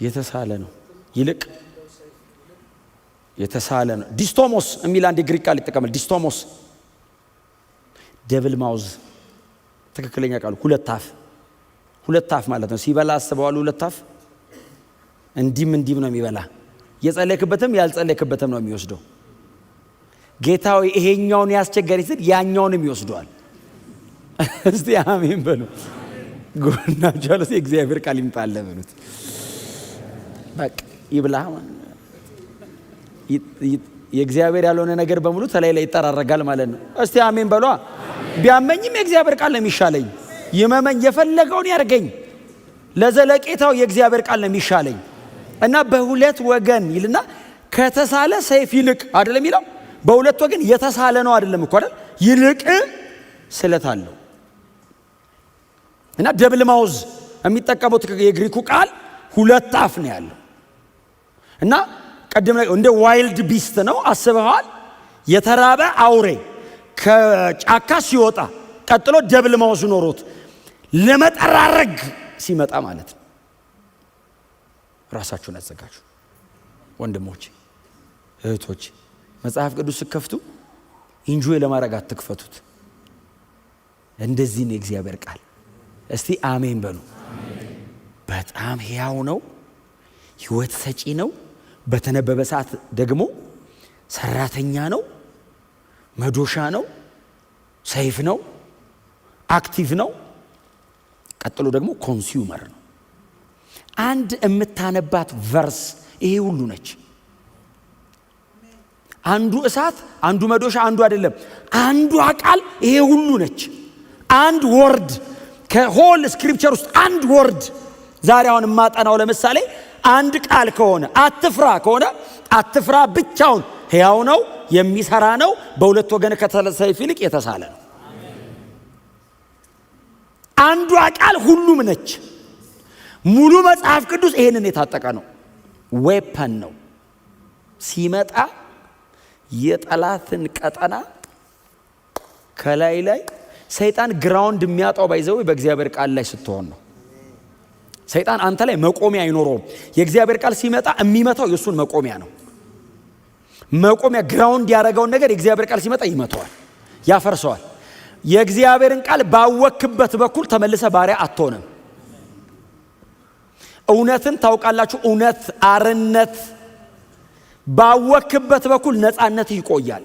የተሳለ ነው። ይልቅ የተሳለ ነው። ዲስቶሞስ የሚል አንድ የግሪክ ቃል ይጠቀማል። ዲስቶሞስ ደብል ማውዝ ትክክለኛ ቃሉ ሁለት አፍ ማለት ነው። ሲበላ አስበዋል። ሁለት አፍ እንዲም ነው የሚበላ። የጸለይክበትም ያልጸለይክበትም ነው የሚወስደው። ጌታዊ ይሄኛውን ያስቸገረኝ ሲል ያኛውንም ይወስደዋል። እስቲ አሜን በሉ። ጎናችሁ ያለው የእግዚአብሔር ቃል ይምጣል በሉት። በቃ ይብላ። የእግዚአብሔር ያልሆነ ነገር በሙሉ ተላይ ላይ ይጠራረጋል ማለት ነው። እስቲ አሜን በሏ። ቢያመኝም የእግዚአብሔር ቃል ነው የሚሻለኝ። ይመመኝ፣ የፈለገውን ያርገኝ፣ ለዘለቄታው የእግዚአብሔር ቃል ነው የሚሻለኝ። እና በሁለት ወገን ይልና ከተሳለ ሰይፍ ይልቅ አይደለም ይለው። በሁለት ወገን የተሳለ ነው አይደለም እኮ አይደል? ይልቅ ስለት አለው። እና ደብል ማውዝ የሚጠቀሙት የግሪኩ ቃል ሁለት አፍ ነው ያለው። እና ቀደም ላይ እንደ ዋይልድ ቢስት ነው አስበዋል። የተራበ አውሬ ከጫካ ሲወጣ ቀጥሎ ደብል ማውዝ ኖሮት ለመጠራረግ ሲመጣ ማለት ነው። ራሳችሁን አዘጋጁ ወንድሞቼ እህቶቼ። መጽሐፍ ቅዱስ ስከፍቱ ኢንጆይ ለማድረግ አትክፈቱት። እንደዚህ ነው የእግዚአብሔር ቃል። እስቲ አሜን በሉ። በጣም ሕያው ነው፣ ሕይወት ሰጪ ነው። በተነበበ ሰዓት ደግሞ ሰራተኛ ነው፣ መዶሻ ነው፣ ሰይፍ ነው፣ አክቲቭ ነው። ቀጥሎ ደግሞ ኮንሱመር ነው። አንድ የምታነባት ቨርስ ይሄ ሁሉ ነች። አንዱ እሳት፣ አንዱ መዶሻ፣ አንዱ አይደለም፣ አንዱ ቃል ይሄ ሁሉ ነች። አንድ ወርድ ከሆል ስክሪፕቸር ውስጥ አንድ ወርድ። ዛሬ አሁን የማጠናው ለምሳሌ አንድ ቃል ከሆነ አትፍራ ከሆነ አትፍራ ብቻውን ሕያው ነው፣ የሚሰራ ነው። በሁለት ወገን ከተሰይፍ ይልቅ የተሳለ ነው። አንዷ ቃል ሁሉም ነች። ሙሉ መጽሐፍ ቅዱስ ይሄንን የታጠቀ ነው። ዌፐን ነው። ሲመጣ የጠላትን ቀጠና ከላይ ላይ ሰይጣን ግራውንድ የሚያጣው ባይዘው በእግዚአብሔር ቃል ላይ ስትሆን ነው። ሰይጣን አንተ ላይ መቆሚያ አይኖረውም። የእግዚአብሔር ቃል ሲመጣ የሚመታው የሱን መቆሚያ ነው። መቆሚያ ግራውንድ ያደረገውን ነገር የእግዚአብሔር ቃል ሲመጣ ይመታዋል፣ ያፈርሰዋል። የእግዚአብሔርን ቃል ባወክበት በኩል ተመልሰ ባሪያ አትሆንም። እውነትን ታውቃላችሁ። እውነት አርነት ባወክበት በኩል ነፃነት ይቆያል።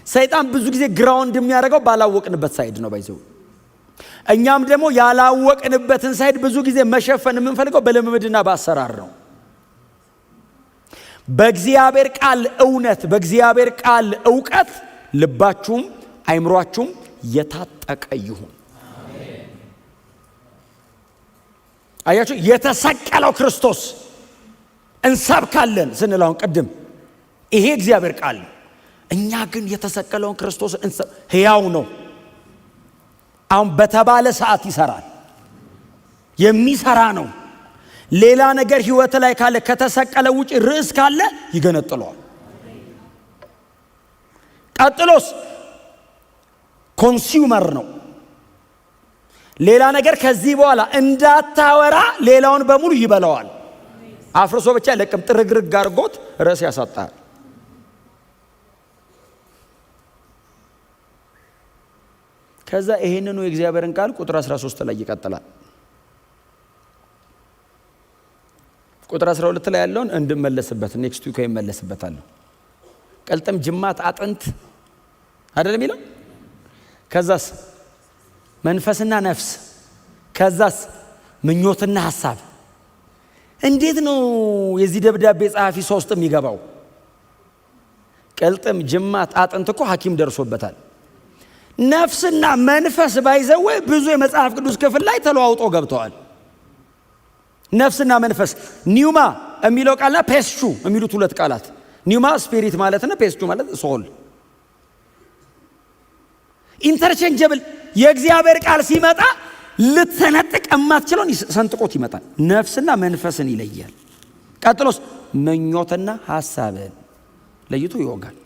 ሰይጣን ብዙ ጊዜ ግራውንድ የሚያደርገው ባላወቅንበት ሳይድ ነው ባይዘው። እኛም ደግሞ ያላወቅንበትን ሳይድ ብዙ ጊዜ መሸፈን የምንፈልገው በልምምድና በአሰራር ነው። በእግዚአብሔር ቃል እውነት፣ በእግዚአብሔር ቃል ዕውቀት ልባችሁም አይምሯችሁም የታጠቀ ይሁን። አያችሁ፣ የተሰቀለው ክርስቶስ እንሰብካለን ስንላውን ቅድም ይሄ እግዚአብሔር ቃል ነው። እኛ ግን የተሰቀለውን ክርስቶስ ሕያው ነው። አሁን በተባለ ሰዓት ይሰራል፣ የሚሰራ ነው። ሌላ ነገር ህይወት ላይ ካለ ከተሰቀለ ውጪ ርዕስ ካለ ይገነጥለዋል። ቀጥሎስ ኮንሱመር ነው። ሌላ ነገር ከዚህ በኋላ እንዳታወራ ሌላውን በሙሉ ይበላዋል። አፍርሶ ብቻ ለቅም ጥርግርግ አድርጎት ርዕስ ያሳጣል። ከዛ ይሄንኑ የእግዚአብሔርን ቃል ቁጥር 13 ላይ ይቀጥላል። ቁጥር 12 ላይ ያለውን እንድመለስበት ኔክስት ዊክ ይመለስበታል። ቀልጥም ጅማት አጥንት አይደለም ይለው። ከዛስ መንፈስና ነፍስ፣ ከዛስ ምኞትና ሐሳብ። እንዴት ነው የዚህ ደብዳቤ ጸሐፊ ሶስት የሚገባው? ቀልጥም ጅማት አጥንት እኮ ሐኪም ደርሶበታል። ነፍስና መንፈስ ባይዘው ብዙ የመጽሐፍ ቅዱስ ክፍል ላይ ተለዋውጦ ገብተዋል። ነፍስና መንፈስ ኒውማ የሚለው ቃልና ፔስቹ የሚሉት ሁለት ቃላት፣ ኒውማ ስፒሪት ማለት ነው፣ ፔስቹ ማለት ሶል። ኢንተርቼንጀብል። የእግዚአብሔር ቃል ሲመጣ ልትሰነጥቅ የማትችለውን ሰንጥቆት ይመጣል። ነፍስና መንፈስን ይለያል። ቀጥሎስ ምኞትና ሐሳብን ለይቶ ይወጋል።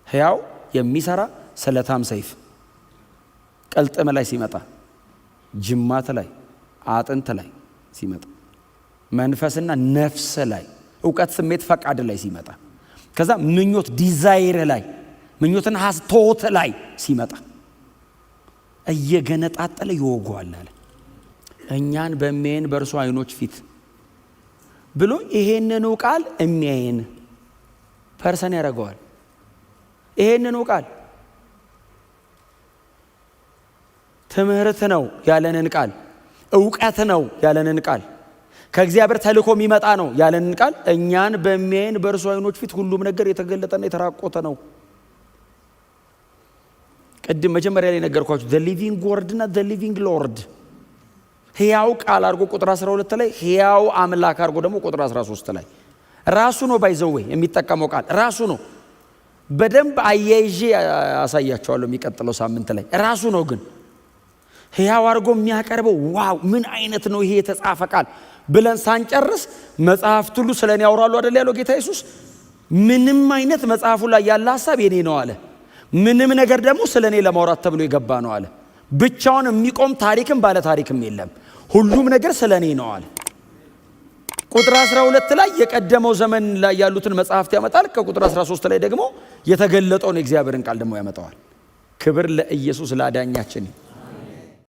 ሕያው የሚሰራ ስለታም ሰይፍ ቀልጥም ላይ ሲመጣ፣ ጅማት ላይ አጥንት ላይ ሲመጣ፣ መንፈስና ነፍስ ላይ ዕውቀት፣ ስሜት፣ ፈቃድ ላይ ሲመጣ፣ ከዛ ምኞት ዲዛይር ላይ ምኞትና ሐስቶት ላይ ሲመጣ እየገነጣጠለ ይወጋዋል አለ። እኛን በሚያየን በእርሱ አይኖች ፊት ብሎ ይሄንኑ ቃል የሚያየን ፐርሰን ያደርገዋል። ይሄንኑ ቃል ትምህርት ነው ያለንን ቃል፣ ዕውቀት ነው ያለንን ቃል፣ ከእግዚአብሔር ተልኮ የሚመጣ ነው ያለንን ቃል እኛን በሚያየን በእርሱ አይኖች ፊት ሁሉም ነገር የተገለጠና የተራቆተ ነው። ቅድም መጀመሪያ ላይ ነገርኳችሁ the living word እና the living lord። ሕያው ቃል አድርጎ ቁጥር 12 ላይ፣ ሕያው አምላክ አድርጎ ደግሞ ቁጥር 13 ላይ ራሱ ነው ባይዘው የሚጠቀመው ቃል ራሱ ነው። በደንብ አያይዤ አሳያቸዋለሁ የሚቀጥለው ሳምንት ላይ። ራሱ ነው ግን ሕያው አድርጎ የሚያቀርበው። ዋው ምን አይነት ነው ይሄ የተጻፈ ቃል ብለን ሳንጨርስ መጽሐፍት ሁሉ ስለኔ ያወራሉ አይደል ያለው ጌታ ኢየሱስ። ምንም አይነት መጽሐፉ ላይ ያለ ሐሳብ የኔ ነው አለ። ምንም ነገር ደግሞ ስለኔ ለማውራት ተብሎ የገባ ነው አለ። ብቻውን የሚቆም ታሪክም ባለ ታሪክም የለም። ሁሉም ነገር ስለኔ ነው አለ። ቁጥር 12 ላይ የቀደመው ዘመን ላይ ያሉትን መጽሐፍት ያመጣል። ከቁጥር 13 ላይ ደግሞ የተገለጠውን የእግዚአብሔርን ቃል ደግሞ ያመጣዋል። ክብር ለኢየሱስ ለአዳኛችን።